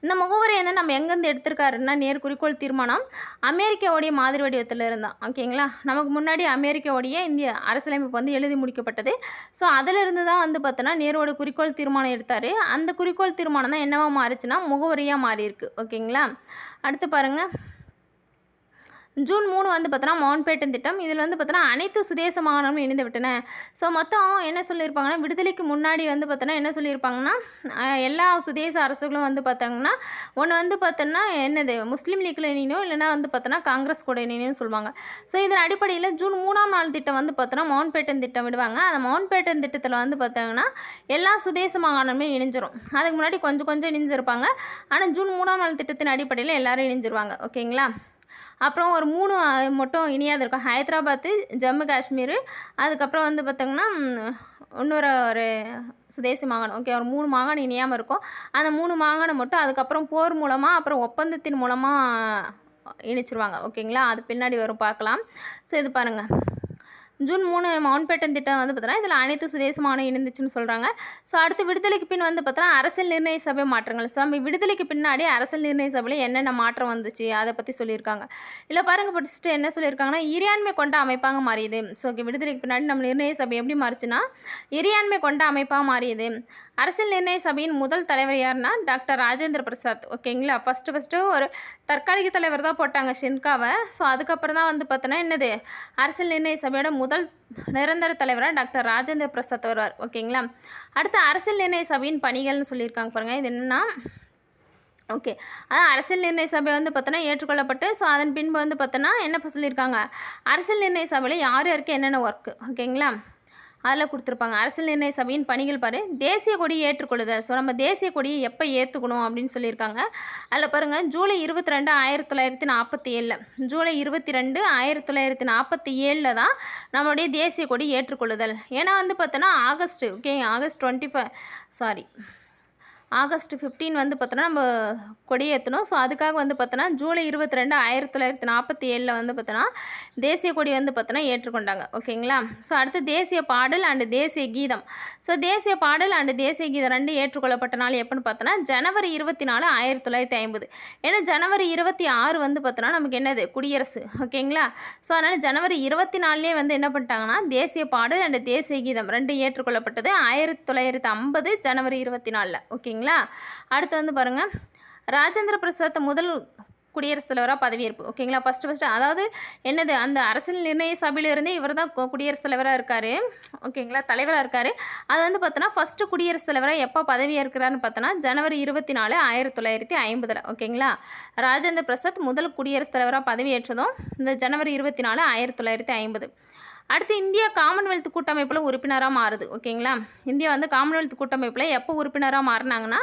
S1: இந்த முகவரி வந்து நம்ம எங்கேருந்து எடுத்திருக்காருன்னா நேரு குறிக்கோள் தீர்மானம் அமெரிக்காவுடைய மாதிரி வடிவத்தில் இருந்தான். ஓகேங்களா, நமக்கு முன்னாடி அமெரிக்காவுடைய இந்திய அரசியலமைப்பு வந்து எழுதி முடிக்கப்பட்டது. ஸோ அதிலிருந்து தான் வந்து பார்த்தோன்னா நேருவோட குறிக்கோள் தீர்மானம் எடுத்தார். அந்த குறிக்கோள் தீர்மானம் தான் என்னவா மாறுச்சுன்னா முகவரியாக மாறி இருக்கு. ஓகேங்களா, அடுத்து பாருங்கள், ஜூன் 3 வந்து பார்த்தோன்னா மவுண்ட்பேட்டன் திட்டம். இதில் வந்து பார்த்தோன்னா அனைத்து சுதேச மாகாணங்களும் இணைந்து விட்டன. ஸோ மொத்தம் என்ன சொல்லியிருப்பாங்கன்னா, விடுதலைக்கு முன்னாடி வந்து பார்த்தோன்னா என்ன சொல்லியிருப்பாங்கன்னா, எல்லா சுதேச அரசுகளும் வந்து பார்த்தாங்கன்னா ஒன்று வந்து பார்த்தோன்னா என்னது முஸ்லீம் லீக்கில் இணையணும், இல்லைனா வந்து பார்த்தோன்னா காங்கிரஸ் கூட இணையணும்னு சொல்லுவாங்க. ஸோ இதன் அடிப்படையில் ஜூன் 3ஆம் நாள் திட்டம் வந்து பார்த்தோன்னா மவுண்ட்பேட்டன் திட்டம் விடுவாங்க. அந்த மவுண்ட்பேட்டன் திட்டத்தில் வந்து பார்த்தாங்கன்னா எல்லா சுதேச மாகாணமுமே இணைஞ்சிரும். அதுக்கு முன்னாடி கொஞ்சம் கொஞ்சம் இணைஞ்சிருப்பாங்க. ஆனால் ஜூன் 3ஆம் நாள் திட்டத்தின் அடிப்படையில் எல்லாரும் இணைஞ்சிருவாங்க. ஓகேங்களா, அப்புறம் ஒரு 3 மட்டும் இணையாது இருக்கும். ஹைதராபாத்து, ஜம்மு காஷ்மீர், அதுக்கப்புறம் வந்து பார்த்திங்கன்னா ஒரு சுதேசி மாகாணம். ஓகே, ஒரு 3 மாகாணம் இணையாமல் இருக்கும். அந்த 3 மாகாணம் மட்டும் அதுக்கப்புறம் போர் மூலமாக அப்புறம் ஒப்பந்தத்தின் மூலமாக இணைச்சிருவாங்க. ஓகேங்களா, அது பின்னாடி வரும் பார்க்கலாம். ஸோ இது பாருங்கள், ஜூன் 3 மவுண்ட்பேட்டன் திட்டம் வந்து பார்த்தோன்னா இதில் அனைத்து சுதேச மாகாணம் இணைந்துச்சுன்னு சொல்கிறாங்க. ஸோ அடுத்து விடுதலைக்கு பின் வந்து பார்த்தோன்னா அரசியல் நிர்ணய சபை மாற்றங்கள். ஸோ நம்ம விடுதலைக்கு பின்னாடி அரசியல் நிர்ணய சபையில் என்னென்ன மாற்றம் வந்துச்சு அதை பற்றி சொல்லியிருக்காங்க. இல்லை பாருங்கள், படிச்சுட்டு என்ன சொல்லியிருக்காங்கன்னா இறையாண்மை கொண்ட அமைப்பாக மாறியது. ஸோ ஓகே, விடுதலைக்கு பின்னாடி நம்ம நிர்ணய சபை எப்படி மாறிச்சுன்னா இறையாண்மை கொண்ட அமைப்பாக மாறியது. அரசியல் நிர்ணய சபையின் முதல் தலைவர் யாருன்னா டாக்டர் ராஜேந்திர பிரசாத். ஓகேங்களா, ஃபஸ்ட்டு ஒரு தற்காலிக தலைவர் தான் போட்டாங்க ஷின்காவை. ஸோ அதுக்கப்புறம் தான் வந்து பார்த்தோன்னா என்னது அரசியல் நிர்ணய சபையோட முதல் நிரந்தர தலைவராக டாக்டர் ராஜேந்திர பிரசாத் வருவார். ஓகேங்களா, அடுத்து அரசியல் நிர்ணய சபையின் பணிகள்னு சொல்லியிருக்காங்க பாருங்கள். இது என்னென்னா ஓகே, அதான் அரசியல் நிர்ணய சபை வந்து பார்த்தோன்னா ஏற்றுக்கொள்ளப்பட்டு ஸோ அதன் பின்பு வந்து பார்த்தோன்னா என்ன சொல்லியிருக்காங்க, அரசியல் நிர்ணய சபையில் யார் யாருக்கு என்னென்ன ஒர்க்கு. ஓகேங்களா, அதில் கொடுத்துருப்பாங்க. அரசியல் நிர்ணய சபையின் பணிகள் பாரு, தேசிய கொடியை ஏற்றுக்கொள்ளுதல். ஸோ நம்ம தேசிய கொடியை எப்போ ஏற்றுக்கணும் அப்படின்னு சொல்லியிருக்காங்க. அதில் பாருங்கள், ஜூலை 22, 1947 ஜூலை 22, 1947 தான் நம்மளுடைய தேசிய கொடி ஏற்றுக்கொள்ளுதல். ஏன்னா வந்து பார்த்தோன்னா ஆகஸ்ட் 15 வந்து பார்த்தோன்னா நம்ம கொடியேற்றணும். ஸோ அதுக்காக வந்து பார்த்தோன்னா ஜூலை 22, 1947 வந்து பார்த்தோன்னா தேசிய கொடி வந்து பார்த்தோன்னா ஏற்றுக்கொண்டாங்க. ஓகேங்களா, ஸோ அடுத்து தேசிய பாடல் அண்டு தேசிய கீதம். ஸோ தேசிய பாடல் அண்டு தேசிய கீதம் 2 ஏற்றுக்கொள்ளப்பட்ட நாள் எப்போன்னு பார்த்தோன்னா ஜனவரி 24, 1950. ஏன்னா ஜனவரி 26 வந்து பார்த்தோன்னா நமக்கு என்னது குடியரசு. ஓகேங்களா, ஸோ அதனால் ஜனவரி 24 வந்து என்ன பண்ணிட்டாங்கன்னா தேசிய பாடல் அண்டு தேசிய கீதம் 2 ஏற்றுக்கொள்ளப்பட்டது 1950 ஜனவரி 24. ஓகேங்களா, அடுத்து வந்து பாருங்கள், ராஜேந்திர பிரசாத் முதல் குடியரசுத் தலைவராக பதவியேற்பு. ஓகேங்களா, ஃபஸ்ட்டு அதாவது என்னது அந்த அரசியல் நிர்ணய சபையிலிருந்தே இவர் தான் குடியரசுத் தலைவராக இருக்கார். ஓகேங்களா, தலைவராக இருக்கார். அது வந்து பார்த்தோன்னா ஃபஸ்ட்டு குடியரசுத் தலைவராக எப்போ பதவியேற்கிறாருன்னு பார்த்தோன்னா ஜனவரி 24, 1950. ஓகேங்களா, ராஜேந்திர பிரசாத் முதல் குடியரசுத் தலைவராக பதவியேற்றதும் இந்த ஜனவரி 24, 1950. அடுத்து இந்தியா காமன்வெல்த் கூட்டமைப்பில் உறுப்பினராக மாறுது. ஓகேங்களா, இந்தியா வந்து காமன்வெல்த் கூட்டமைப்பில் எப்போ உறுப்பினராக மாறினாங்கன்னா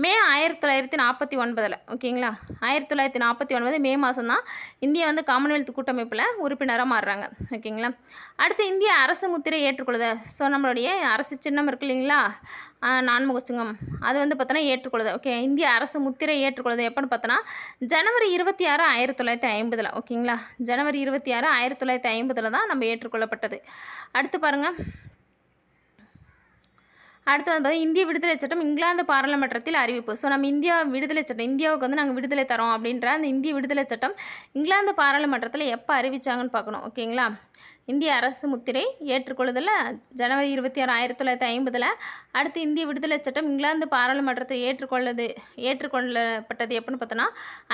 S1: மே 1949. ஓகேங்களா, 1949 மே மாதம் தான் இந்தியா வந்து காமன்வெல்த் கூட்டமைப்பில் உறுப்பினராக மாறுறாங்க. ஓகேங்களா, அடுத்து இந்திய அரசு முத்திரை ஏற்றுக்கொள்ளுதல். ஸோ நம்மளுடைய அரசு சின்னம் இருக்குது இல்லைங்களா, நான்முகச்சுங்கம், அது வந்து பார்த்தோன்னா ஏற்றுக்கொள்ளுது. ஓகே, இந்திய அரசு முத்திரை ஏற்றுக்கொள்ளுது எப்போன்னு பார்த்தோன்னா ஜனவரி 26, 1950. ஓகேங்களா, ஜனவரி 26, 1950 தான் நம்ம ஏற்றுக்கொள்ளப்பட்டது. அடுத்து பாருங்கள், அடுத்து வந்து பார்த்தீங்கன்னா இந்திய விடுதலை சட்டம் இங்கிலாந்து பாராளுமன்றத்தில் அறிவிப்பு. ஸோ நம்ம இந்தியாவுக்கு வந்து நாங்கள் விடுதலை தரோம் அப்படின்ற அந்த இந்திய விடுதலை சட்டம் இங்கிலாந்து பாராளுமன்றத்தில் எப்போ அறிவிச்சாங்கன்னு பார்க்கணும். ஓகேங்களா, இந்திய அரசு முத்திரை ஏற்றுக்கொள்ளுதல் ஜனவரி 26, 1950. அடுத்து இந்திய விடுதலை சட்டம் இங்கிலாந்து பாராளுமன்றத்தில் ஏற்றுக்கொள்ளப்பட்டது எப்போன்னு பார்த்தோன்னா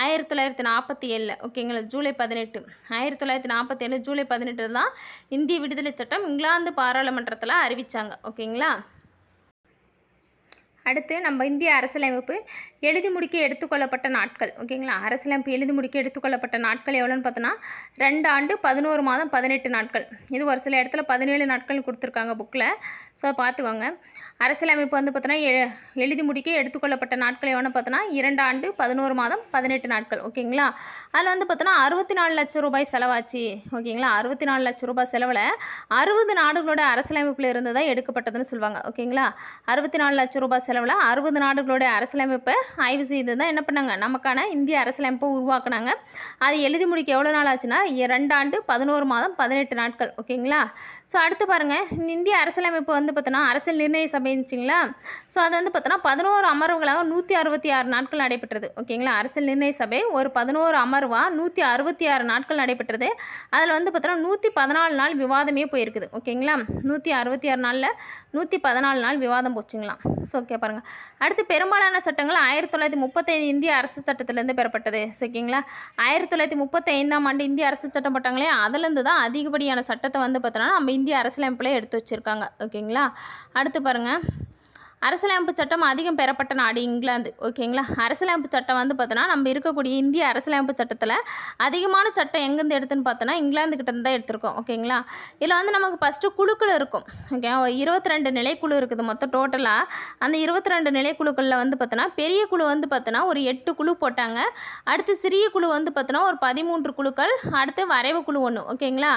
S1: 1947. ஓகேங்களா, ஜூலை 18. 1947 ஜூலை 18 தான் இந்திய விடுதலை சட்டம் இங்கிலாந்து பாராளுமன்றத்தில் அறிவித்தாங்க. ஓகேங்களா, அடுத்து நம்ம இந்திய அரசியலமைப்பு எழுதி முடிக்க எடுத்துக்கொள்ளப்பட்ட நாட்கள். ஓகேங்களா, அரசியலமைப்பு எழுதி முடிக்க எடுத்துக்கொள்ளப்பட்ட நாட்கள் எவ்வளோன்னு பார்த்தோன்னா 2 ஆண்டு 11 மாதம் 18 நாட்கள். இது ஒரு சில இடத்துல 17 நாட்கள் கொடுத்துருக்காங்க புக்கில். ஸோ பார்த்துக்கோங்க. அரசியலமைப்பு வந்து பார்த்தோன்னா எழுதி முடிக்க எடுத்துக்கொள்ளப்பட்ட நாட்கள் எவ்வளோன்னு பார்த்தோன்னா 2 ஆண்டு 11 மாதம் 18 நாட்கள். ஓகேங்களா, அதில் வந்து பார்த்தோன்னா 64 லட்சம் ரூபாய் செலவாச்சு. ஓகேங்களா, 64 லட்சம் ரூபாய் செலவில் 60 நாடுகளோட அரசியலமைப்பில் இருந்து தான் எடுக்கப்பட்டதுன்னு சொல்லுவாங்க. ஓகேங்களா, 64 லட்சம் ரூபாய் செலவில் 60 நாடுகளுடைய அரசியலமைப்பை ஆய்வு செய்து தான் என்ன பண்ணாங்க, நமக்கான இந்திய அரசியலமைப்பை உருவாக்குனாங்க. அது எழுதி முடிக்க எவ்வளோ நாள் ஆச்சுன்னா 2 ஆண்டு 11 மாதம் 18 நாட்கள். ஓகேங்களா. ஸோ அடுத்து பாருங்கள், இந்த இந்திய அரசியலமைப்பு வந்து பார்த்தோன்னா அரசியல் நிர்ணய சபை இருந்துச்சிங்களா. ஸோ அது வந்து பார்த்தோன்னா 11 அமர்வுகளாக 166 நாட்கள் நடைபெற்றது. ஓகேங்களா. அரசியல் நிர்ணய சபை ஒரு 11 அமர்வாக 166 நாட்கள் நடைபெற்றது. அதில் வந்து பார்த்தோன்னா 114 நாள் விவாதமே போயிருக்குது. ஓகேங்களா. 166 நாளில் 114 நாள் விவாதம் போச்சுங்களாம். ஸோ ஓகே பாருங்கள். அடுத்து பெரும்பாலான சட்டங்கள் 1935 இந்திய அரசு சட்டத்திலேருந்து பெறப்பட்டது. ஸோ ஓகேங்களா. 1935ஆம் ஆண்டு இந்திய அரசு சட்டம் போட்டாங்களே, அதுலேருந்து தான் அதிகப்படியான சட்டத்தை வந்து பார்த்தோன்னா நம்ம இந்திய அரசியலமைப்பில் எடுத்து வச்சுருக்காங்க. ஓகேங்களா. அடுத்து பாருங்கள், அரசியலமைப்பு சட்டம் அதிகம் பெறப்பட்ட நாடு இங்கிலாந்து. ஓகேங்களா. அரசியலமைப்பு சட்டம் வந்து பார்த்தோன்னா நம்ம இருக்கக்கூடிய இந்திய அரசியலமைப்பு சட்டத்தில் அதிகமான சட்டம் எங்கேருந்து எடுத்துன்னு பார்த்தோன்னா இங்கிலாந்து கிட்டேருந்து தான் எடுத்திருக்கோம். ஓகேங்களா. இதில் வந்து நமக்கு ஃபஸ்ட்டு குழுக்கள் இருக்கும். ஓகே, 22 நிலைக்குழு இருக்குது மொத்தம் டோட்டலாக. அந்த 22 நிலைக்குழுக்களில் வந்து பார்த்தோன்னா பெரிய குழு வந்து பார்த்தோன்னா ஒரு 8 குழு போட்டாங்க. அடுத்து சிறிய குழு வந்து பார்த்தோன்னா ஒரு 13 குழுக்கள், அடுத்து வரைவு குழு 1. ஓகேங்களா.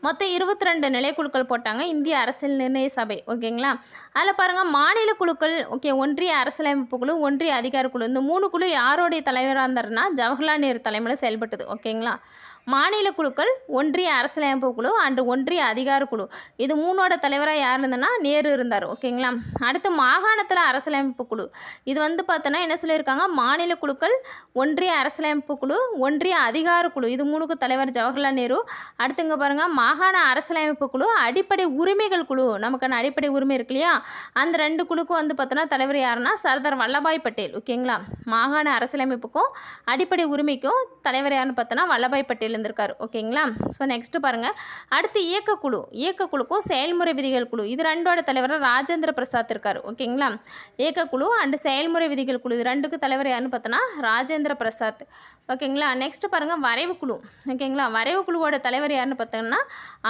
S1: மொத்தம் 22 நிலைக்குழுக்கள் போட்டாங்க இந்திய அரசியல் நிர்ணய சபை. ஓகேங்களா. அதில் பாருங்கள், மாநில குழு, ஓகே, ஒன்றிய அரசியலமைப்பு குழு, ஒன்றிய அதிகார குழு, இந்த 3 குழு யாரோடைய தலைவராக இருந்தாருன்னா ஜவஹர்லால் நேரு தலைமையில் செயல்பட்டது. ஓகேங்களா. மாநில குழுக்கள், ஒன்றிய அரசியலமைப்பு குழு அண்டு ஒன்றிய அதிகார குழு, இது 3ஓட தலைவராக யார் இருந்ததுன்னா நேரு இருந்தார். ஓகேங்களா. அடுத்து மாகாணத்தில் அரசியலமைப்பு குழு, இது வந்து பார்த்தோன்னா என்ன சொல்லியிருக்காங்க, மாநில குழுக்கள், ஒன்றிய அரசியலமைப்பு குழு, ஒன்றிய அதிகார குழு, இது 3க்கு தலைவர் ஜவஹர்லால் நேரு. அடுத்து இங்கே பாருங்கள், மாகாண அரசியலமைப்பு குழு, அடிப்படை உரிமைகள் குழு, நமக்கான அடிப்படை உரிமை இருக்கு இல்லையா, அந்த 2 குழுக்கும் வந்து பார்த்தோன்னா தலைவர் யாருன்னா சர்தார் வல்லபாய் பட்டேல். ஓகேங்களா. மாகாண அரசியலமைப்புக்கும் அடிப்படை உரிமைக்கும் தலைவர் யாருன்னு பார்த்தோன்னா வல்லபாய் பட்டேல் இருந்திருக்காரு. ஓகேங்களா. ஸோ நெக்ஸ்ட் பாருங்கள், அடுத்து இயக்கக்குழுக்கும் செயல்முறை விதிகள் குழு, இது 2ஓட தலைவராக ராஜேந்திர பிரசாத் இருக்கார். ஓகேங்களா. இயக்கக்குழு அண்டு செயல்முறை விதிகள் குழு, இது 2க்கு தலைவர் யாருன்னு பார்த்தோன்னா ராஜேந்திர பிரசாத். ஓகேங்களா. நெக்ஸ்ட் பாருங்கள், வரைவு குழு. ஓகேங்களா. வரைவு குழுவோட தலைவர் யாருன்னு பார்த்தோங்கன்னா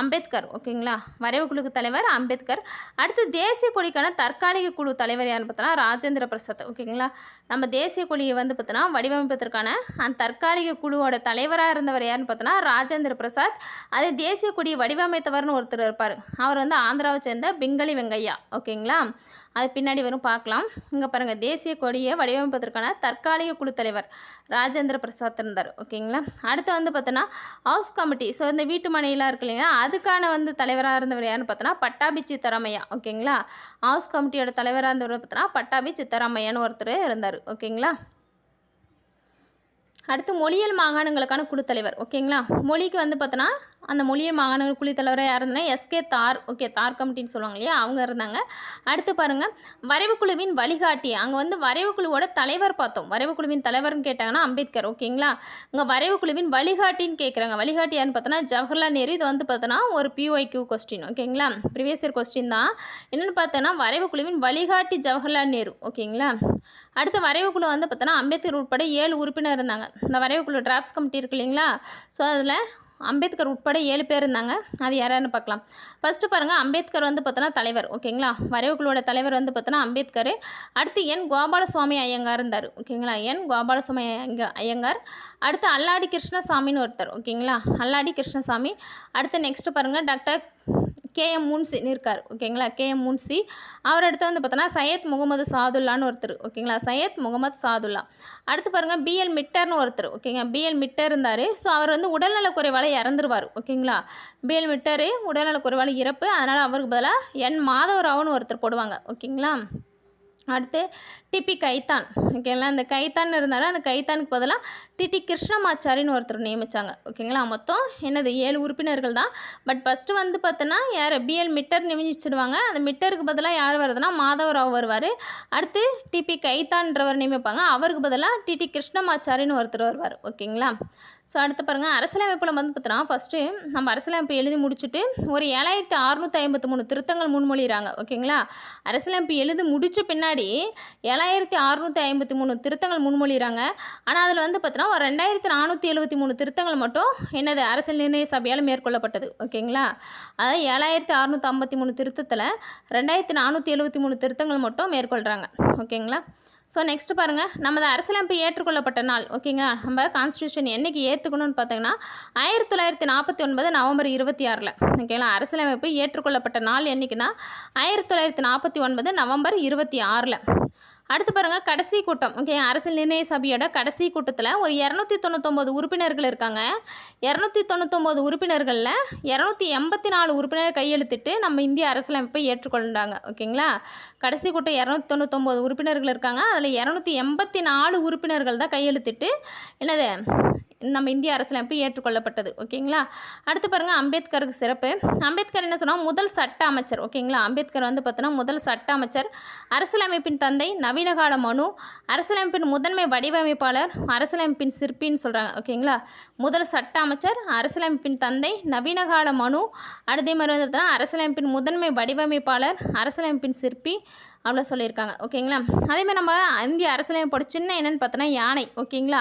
S1: அம்பேத்கர். ஓகேங்களா. வரைவு குழுக்கு தலைவர் அம்பேத்கர். அடுத்து தேசிய கொடிக்கான தற்காலிக குழு தலைவர் யாருன்னு பார்த்தோன்னா ராஜேந்திர பிரசாத். ஓகேங்களா. நம்ம தேசிய கொடியை வந்து பார்த்தோன்னா வடிவமைப்பதற்கான அந்த தற்காலிக குழுவோட தலைவராக இருந்தவர் யாருன்னு பார்த்தோன்னா ராஜேந்திர பிரசாத். அதே தேசிய கொடியை வடிவமைத்தவர்னு ஒருத்தர் இருப்பார், அவர் வந்து ஆந்திராவை சேர்ந்த பிங்களி வெங்கையா. ஓகேங்களா. அது பின்னாடி வரும் பார்க்கலாம். இங்கே பாருங்கள், தேசிய கொடியை வடிவமைப்பதற்கான தற்காலிக குழு தலைவர் ராஜேந்திர பிரசாத் இருந்தார். ஓகேங்களா. அடுத்து வந்து பார்த்தோன்னா ஹவுஸ் கமிட்டி, ஸோ இந்த வீட்டு மனையெல்லாம் இருக்கு இல்லைங்களா, அதுக்கான வந்து தலைவராக இருந்தவர் யாருன்னு பார்த்தோன்னா பட்டாபி சித்தராமையா. ஓகேங்களா. ஹவுஸ் கமிட்டியோட தலைவராக இருந்தவர் பார்த்தோன்னா பட்டாபி சித்தராமையான்னு ஒருத்தர் இருந்தார். ஓகேங்களா. அடுத்து மொழியியல் மாகாணங்களுக்கான குழு தலைவர். ஓகேங்களா. மொழிக்கு வந்து பார்த்தோன்னா அந்த மொழியியல் மாகாணங்கள் குழு தலைவராக யார் இருந்தால் எஸ்கே தார். ஓகே, தார் கமிட்டின்னு சொல்லுவாங்க இல்லையா, அவங்க இருந்தாங்க. அடுத்து பாருங்கள், வரைவு குழுவின் வழிகாட்டி, அங்கே வந்து வரைவு குழுவோட தலைவர் பார்த்தோம். வரைவு குழுவின் தலைவர்னு கேட்டாங்கன்னா அம்பேத்கர். ஓகேங்களா. இங்கே வரைவு குழுவின் வழிகாட்டின்னு கேட்குறாங்க. வழிகாட்டி யாருன்னு பார்த்தோன்னா ஜவஹர்லால் நேரு. இது வந்து பார்த்தோன்னா ஒரு PYQ கொஸ்டின். ஓகேங்களா. ப்ரீவியஸ் இயர் கொஸ்டின் தான். என்னென்னு பார்த்தோன்னா வரைவு குழுவின் வழிகாட்டி ஜவஹர்லால் நேரு. ஓகேங்களா. அடுத்து வரைவு குழு வந்து பார்த்தோன்னா அம்பேத்கர் உட்பட 7 உறுப்பினர் இருந்தாங்க. இந்த வரைவு குழு டிராப்ஸ் கமிட்டி இருக்கு இல்லைங்களா, ஸோ அதில் அம்பேத்கர் உட்பட 7 பேர் இருந்தாங்க. அது யாரான்னு பார்க்கலாம். ஃபஸ்ட்டு பாருங்கள், அம்பேத்கர் வந்து பார்த்தோன்னா தலைவர். ஓகேங்களா. வரைவு குழுவோட தலைவர் வந்து பார்த்தோன்னா அம்பேத்கர். அடுத்து என் கோபாலசுவாமி ஐயங்கார் இருந்தார். ஓகேங்களா. என் கோபாலசுவாமி ஐயங்கார். அடுத்து அல்லாடி கிருஷ்ணசாமின்னு ஒருத்தர். ஓகேங்களா. அல்லாடி கிருஷ்ணசாமி. அடுத்து நெக்ஸ்ட்டு பாருங்கள், டாக்டர் KM முன்சின்னு இருக்கார். ஓகேங்களா. KM முன்சி. அவர் அடுத்து வந்து பார்த்தோன்னா சையத் முகமது சாதுல்லான்னு ஒருத்தர். ஓகேங்களா. சையத் முகமது சாதுல்லா. அடுத்து பாருங்கள், BL மிட்டர்னு ஒருத்தர். ஓகேங்க. BL மிட்டர் இருந்தார். ஸோ அவர் வந்து உடல்நலக்குறைவால் இறந்துருவார். ஓகேங்களா. BL மிட்டர் உடல்நலக்குறைவால் இறப்பு, அதனால் அவருக்கு பதிலாக N மாதவராவ்னு ஒருத்தர் போடுவாங்க. ஓகேங்களா. அடுத்து டிபி கைத்தான். ஓகேங்களா. இந்த கைத்தான் இருந்தார். அந்த கைத்தானுக்கு பதிலாக டிடி கிருஷ்ணமாச்சாரின்னு ஒருத்தர் நியமித்தாங்க. ஓகேங்களா. மொத்தம் என்னது 7 உறுப்பினர்கள் தான். பட் ஃபஸ்ட்டு வந்து பார்த்தோன்னா யார் BL மிட்டர் நியமிச்சிடுவாங்க. அந்த மிட்டருக்கு பதிலாக யார் வருதுன்னா மாதவராவ் வருவார். அடுத்து டிபி கைத்தான்றவர் நியமிப்பாங்க. அவருக்கு பதிலாக டிடி கிருஷ்ணமாச்சாரின்னு ஒருத்தர் வருவார். ஓகேங்களா. ஸோ அடுத்து பாருங்கள், அரசியலமைப்பில் வந்து பார்த்தோன்னா ஃபஸ்ட்டு நம்ம அரசியலமைப்பு எழுதி முடிச்சுட்டு ஒரு 7653 திருத்தங்கள் முன்மொழிகிறாங்க. ஓகேங்களா. அரசியலமைப்பு எழுதி முடித்த பின்னாடி 7653 திருத்தங்கள் முன்மொழிகிறாங்க. ஆனால் அதில் வந்து பார்த்தோன்னா ஒரு 2473 திருத்தங்கள் மட்டும் என்னது அரசியல் நிர்ணய சபையால் மேற்கொள்ளப்பட்டது. ஓகேங்களா. அதாவது 7653 திருத்தத்தில் 2473 திருத்தங்கள் மட்டும் மேற்கொள்கிறாங்க. ஓகேங்களா. ஸோ நெக்ஸ்ட்டு பாருங்கள், நமது அரசியலமைப்பு ஏற்றுக்கொள்ளப்பட்ட நாள். ஓகேங்களா. நம்ம கான்ஸ்டியூஷன் என்றைக்கு ஏற்றுக்கணும்னு பார்த்தீங்கன்னா 1949 நவம்பர் 26. ஓகேங்களா. அரசியலமைப்பு ஏற்றுக்கொள்ளப்பட்ட நாள் என்றைக்குன்னா 1949 நவம்பர் 26. அடுத்து பாருங்கள் கடைசி கூட்டம். ஓகே, அரசியல் நிர்ணய சபையோட கடைசி கூட்டத்தில் ஒரு 299 உறுப்பினர்கள் இருக்காங்க. 299 உறுப்பினர்களில் 284 உறுப்பினர் கையெழுத்திட்டு நம்ம இந்திய அரசியலமைப்பை ஏற்றுக்கொண்டாங்க. ஓகேங்களா, கடைசி கூட்டம் 299 உறுப்பினர்கள் இருக்காங்க. அதில் 284 உறுப்பினர்கள் தான் கையெழுத்திட்டு என்னது நம்ம இந்திய அரசியலமைப்பு ஏற்றுக்கொள்ளப்பட்டது. ஓகேங்களா, அடுத்து பாருங்கள் அம்பேத்கருக்கு சிறப்பு. அம்பேத்கர் என்ன சொன்னால் முதல் சட்ட அமைச்சர். ஓகேங்களா, அம்பேத்கர் வந்து பார்த்தோன்னா முதல் சட்ட அமைச்சர், அரசியலமைப்பின் தந்தை, நவீனகால மனு, அரசியலமைப்பின் முதன்மை வடிவமைப்பாளர், அரசியலமைப்பின் சிற்பின்னு சொல்கிறாங்க. ஓகேங்களா, முதல் சட்ட அமைச்சர், அரசியலமைப்பின் தந்தை, நவீனகால மனு, அதே மாதிரி வந்து பார்த்தோன்னா அரசியலமைப்பின் முதன்மை வடிவமைப்பாளர், அரசியலமைப்பின் சிற்பி அப்படின்னு சொல்லியிருக்காங்க. ஓகேங்களா, அதேமாதிரி நம்ம இந்திய அரசியலமைப்போட சின்னம் என்னென்னு பார்த்தோன்னா யானை. ஓகேங்களா,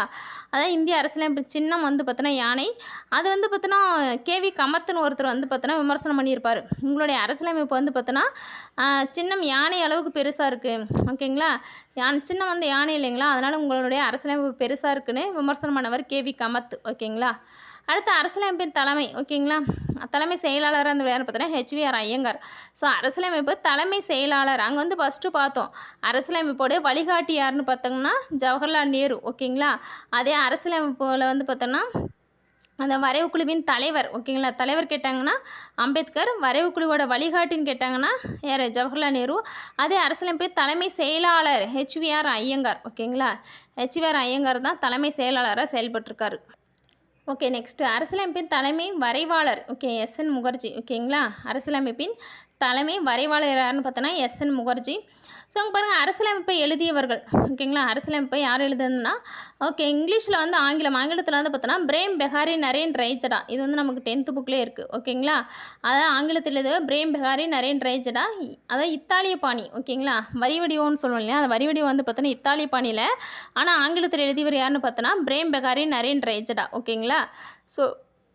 S1: அதான் இந்திய அரசியலமைப்பு சின்னம் வந்து பார்த்தோன்னா யானை. அது வந்து பார்த்தோன்னா கேவி கமத்துன்னு ஒருத்தர் வந்து பார்த்தோன்னா விமர்சனம் பண்ணியிருப்பார். உங்களுடைய அரசியலமைப்பு வந்து பார்த்தோன்னா சின்னம் யானை அளவுக்கு பெருசாக இருக்குது. ஓகேங்களா, சின்னம் வந்து யானை இல்லைங்களா, அதனால் உங்களுடைய அரசியலமைப்பு பெருசாக இருக்குன்னு விமர்சனம் பண்ணவர் கேவி கமத். ஓகேங்களா, அடுத்து அரசியலமைப்பின் தலைமை. ஓகேங்களா, தலைமை செயலாளராக இருந்தவர் யாருன்னு பார்த்தோன்னா HVR ஐயங்கார். ஸோ அரசியலமைப்பு தலைமை செயலாளர் அங்கே வந்து ஃபஸ்ட்டு பார்த்தோம். அரசியலமைப்போட வழிகாட்டி யாருன்னு பார்த்தோம்னா ஜவஹர்லால் நேரு. ஓகேங்களா, அதே அரசியலமைப்பில் வந்து பார்த்தோன்னா அந்த வரைவு குழுவின் தலைவர். ஓகேங்களா, தலைவர் கேட்டாங்கன்னா அம்பேத்கர், வரைவு குழுவோட வழிகாட்டின்னு கேட்டாங்கன்னா யார், ஜவஹர்லால் நேரு. அதே அரசியலமைப்பு தலைமை செயலாளர் HVR ஐயங்கார். ஓகேங்களா, HVR ஐயங்கார் தான் தலைமை செயலாளராக செயல்பட்டிருக்காரு. ஓகே, நெக்ஸ்ட்டு அரசியலமைப்பின் தலைமை வரைவாளர். Okay, SN Mukherjee. ஓகேங்களா, அரசியலமைப்பின் தலைமை வரைவாளர் யாருன்னு பார்த்தோன்னா SN முகர்ஜி. ஸோ அங்கே பாருங்கள் அரசியலமைப்பை எழுதியவர்கள். ஓகேங்களா, அரசியலமைப்பை யார் எழுதுனா ஓகே இங்கிலீஷில் வந்து ஆங்கிலத்தில் வந்து பார்த்தோன்னா பிரேம் பெஹாரி நரேன் ரைஜடா. இது வந்து நமக்கு 10th புக்லேயே இருக்குது. ஓகேங்களா, அதாவது ஆங்கிலத்தில் எழுதுவ பிரேம் பெஹாரி நரேன் ரைஜடா. அதாவது இத்தாலிய பாணி. ஓகேங்களா, வரி வடிவம்னு சொல்லுவோம் இல்லையா, அந்த வரி வடிவம் வந்து பார்த்தோன்னா இத்தாலிய பாணியில். ஆனால் ஆங்கிலத்தில் எழுதியவர் யாருன்னு பார்த்தோன்னா பிரேம் பெஹாரி நரேன் ரைஜடா. ஓகேங்களா, ஸோ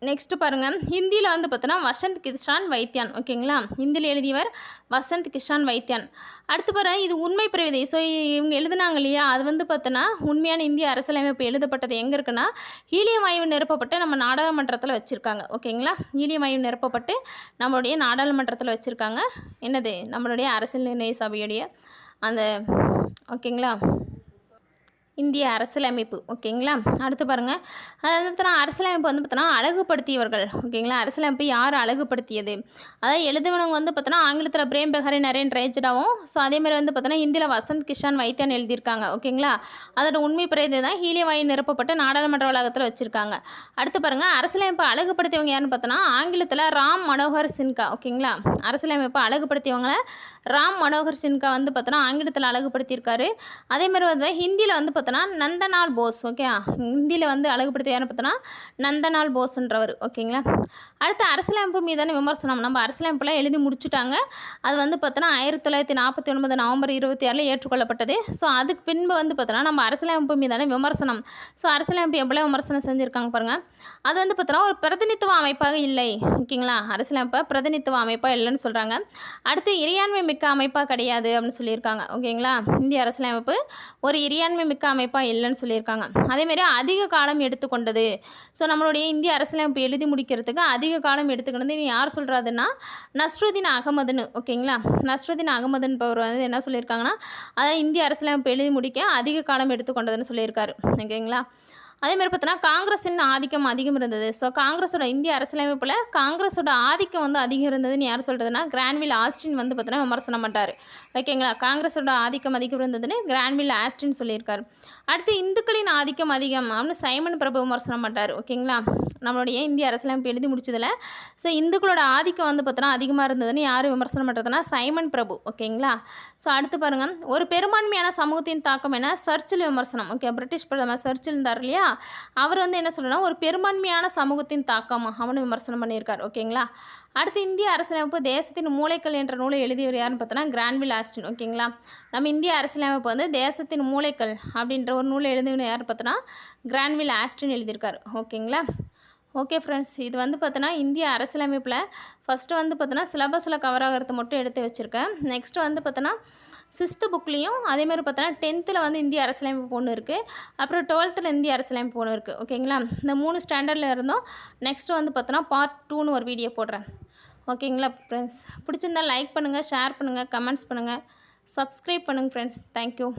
S1: நெக்ஸ்ட்டு பாருங்கள் ஹிந்தியில் வந்து பார்த்தோன்னா வசந்த் கிஷான் வைத்தியான். ஓகேங்களா, ஹிந்தியில் எழுதியவர் வசந்த் கிஷான் வைத்தியான். அடுத்து பாருங்கள் இது உண்மை பிரவிதை. ஸோ இவங்க எழுதுனாங்க இல்லையா, அது வந்து பார்த்தோன்னா உண்மையான இந்திய அரசியலமைப்பு எழுதப்பட்டது எங்கே இருக்குன்னா ஹீலியம் வாயு நிரப்பப்பட்டு நம்ம நாடாளுமன்றத்தில் வச்சுருக்காங்க. ஓகேங்களா, ஹீலியம் வாயு நிரப்பப்பட்டு நம்மளுடைய நாடாளுமன்றத்தில் வச்சுருக்காங்க. என்னது நம்மளுடைய அரசியல் நிர்ணய சபையுடைய அந்த ஓகேங்களா இந்திய அரசியலமைப்பு. ஓகேங்களா, அடுத்து பாருங்கள் அதாவது பார்த்தோன்னா அரசியலமைப்பு வந்து பார்த்தோன்னா அழகுபடுத்தியவர்கள். ஓகேங்களா, அரசியலமைப்பு யார் அழகுபடுத்தியது, அதாவது எழுதுவனவங்க வந்து பார்த்தோன்னா ஆங்கிலத்தில் பிரேம் பெஹாரி நரேன் ரைஜடாவும், ஸோ அதேமாதிரி வந்து பார்த்தோன்னா ஹிந்தியில் வசந்த் கிஷான் வைத்தியான் எழுதியிருக்காங்க. ஓகேங்களா, அதோட உண்மை பிரதி தான் ஹீலிய வாயு நிரப்பப்பட்டு நாடாளுமன்ற வளாகத்தில் வச்சுருக்காங்க. அடுத்து பாருங்கள் அரசியலமைப்பு அழகுபடுத்தியவங்க யாருன்னு பார்த்தோன்னா ஆங்கிலத்தில் ராம் மனோகர் சின்ஹா. ஓகேங்களா, அரசியலமைப்பை அழகுபடுத்தியவங்களை ராம் மனோகர் சின்ஹா வந்து பார்த்தோன்னா ஆங்கிலத்தில் அழகுபடுத்தியிருக்காரு. அதேமாதிரி வந்து ஹிந்தியில் வந்து பார்த்தோன்னா நந்தலால் போஸ். ஓகே, ஹிந்தியில் வந்து அழகுபடுத்தி யாருன்னு பார்த்தோன்னா நந்தலால் போஸ்ன்றவர். ஓகேங்களா, அடுத்து அரசியலமைப்பு மீதான விமர்சனம். நம்ம அரசியலமைப்பில் எழுதி முடிச்சுட்டாங்க. அது வந்து பார்த்தோன்னா 1949 நவம்பர் 26 ஏற்றுக்கொள்ளப்பட்டது. ஸோ அதுக்கு பின்பு வந்து பார்த்தோன்னா நம்ம அரசியலமைப்பு மீதான விமர்சனம். ஸோ அரசியலமைப்பு எவ்வளோ விமர்சனம் செஞ்சுருக்காங்க பாருங்கள். அது வந்து பார்த்தோன்னா ஒரு பிரதிநிதித்துவ அமைப்பாக இல்லை. ஓகேங்களா, அரசியலமைப்பை பிரதிநிதித்துவ அமைப்பாக இல்லைன்னு சொல்கிறாங்க. அடுத்து இறையாண்மை மிக்க அமைப்பாக கிடையாது அப்படின்னு சொல்லியிருக்காங்க. ஓகேங்களா, இந்திய அரசியலமைப்பு ஒரு இறையாண்மை மிக்க அமைப்பாக இல்லைன்னு சொல்லியிருக்காங்க. அதேமாரி அதிக காலம் எடுத்துக்கொண்டது. ஸோ நம்மளுடைய இந்திய அரசியலமைப்பு எழுதி முடிக்கிறதுக்கு அதிக காலம் எடுத்துக்கினது யார் சொல்கிறாருன்னா நஸ்ருதீன் அகமதுன்னு. ஓகேங்களா, நஸ்ருதீன் அகமதுன்றவர் வந்து என்ன சொல்லியிருக்காங்கன்னா அதாவது இந்திய அரசியலமைப்பு எழுதி முடிக்க அதிக காலம் எடுத்துக்கொண்டதுன்னு சொல்லியிருக்காரு. ஓகேங்களா, அதேமாதிரி பார்த்தோன்னா காங்கிரஸின் ஆதிக்கம் அதிகம் இருந்தது. ஸோ காங்கிரஸோட இந்திய அரசியலமைப்பில் காங்கிரஸோட ஆதிக்கம் வந்து அதிகம் இருந்ததுன்னு யார் சொல்கிறதுனா கிரான்வில் ஆஸ்டின் வந்து பார்த்தோன்னா விமர்சனம் பண்ணுறாரு. ஓகேங்களா, காங்கிரஸோட ஆதிக்கம் அதிகம் இருந்ததுன்னு கிரான்வில் ஆஸ்டின் சொல்லியிருக்காரு. அடுத்து இந்துக்களின் ஆதிக்கம் அதிகம் அப்படின்னு சைமன் பிரபு விமர்சனம் பண்ணுறாரு. ஓகேங்களா, நம்மளுடைய இந்திய அரசியலமைப்பு எழுதி முடிச்சதில் ஸோ இந்துக்களோட ஆதிக்கம் வந்து பார்த்தோன்னா அதிகமாக இருந்ததுன்னு யார் விமர்சனம் பண்ணுறதுனா சைமன் பிரபு. ஓகேங்களா, ஸோ அடுத்து பாருங்கள் ஒரு பெரும்பான்மையான சமூகத்தின் தாக்கம் என சர்ச்சில் விமர்சனம். ஓகே, பிரிட்டிஷ் பிரதமர் சர்ச்சில் இருந்தார் இல்லையா, அவர் வந்து என்ன சொல்றனா ஒரு பெரும்பான்மையான சமூகத்தின் தாக்கம் அவனு விமர்சனம் பண்ணியிருக்கார். ஓகேங்களா, அடுத்து இந்திய அரசியலமைப்பு தேசத்தின் மூளைகள் என்ற நூலை எழுதியவர் யாருன்னு பார்த்தோன்னா கிரான்வில் ஆஸ்டின். ஓகேங்களா, நம்ம இந்திய அரசியலமைப்பு வந்து தேசத்தின் மூளைகள் அப்படின்ற ஒரு நூலை எழுதியவர் யார் பார்த்தோன்னா கிரான்வில் ஆஸ்டின் எழுதியிருக்கார். ஓகேங்களா, ஓகே ஃப்ரெண்ட்ஸ், இது வந்து பார்த்தோன்னா இந்திய அரசியலமைப்பில் ஃபஸ்ட்டு வந்து பார்த்தோன்னா சிலபஸில் கவர் ஆகிறது மட்டும் எடுத்து வச்சுருக்கேன். நெக்ஸ்ட்டு வந்து பார்த்தோன்னா 6th புக்லேயும் அதேமாதிரி பார்த்தோன்னா 10th வந்து இந்திய அரசியலமைப்பு ஒன்று இருக்குது, அப்புறம் 12th இந்திய அரசியலமைப்பு ஒன்று இருக்குது. ஓகேங்களா, இந்த 3 ஸ்டாண்டர்டில் இருந்தோம். நெக்ஸ்ட்டு வந்து பார்த்தோன்னா பார்ட் 2ன்னு ஒரு வீடியோ போடுறேன். ஓகேங்களா ஃப்ரெண்ட்ஸ், பிடிச்சிருந்தால் லைக் பண்ணுங்கள், ஷேர் பண்ணுங்கள், கமெண்ட்ஸ் பண்ணுங்கள், சப்ஸ்கிரைப் பண்ணுங்கள் ஃப்ரெண்ட்ஸ். தேங்க்யூ.